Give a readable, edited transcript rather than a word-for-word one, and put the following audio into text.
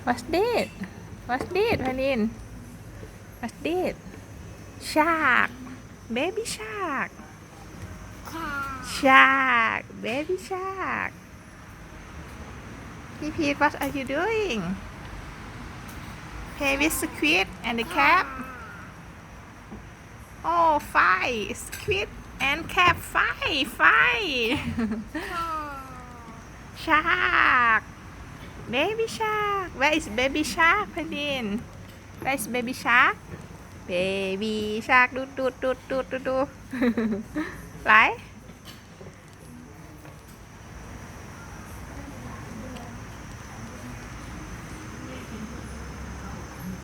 What's this? What's this, Panin? What's this? Shark. Baby shark. Shark. Baby shark. Pete, what are you doing? Play with squid and the crab. Oh, fight! Squid and crab fight! Fight! Shark! Baby shark! Where is baby shark, Panin? Where is baby shark? Baby shark, do do do do do do. Right?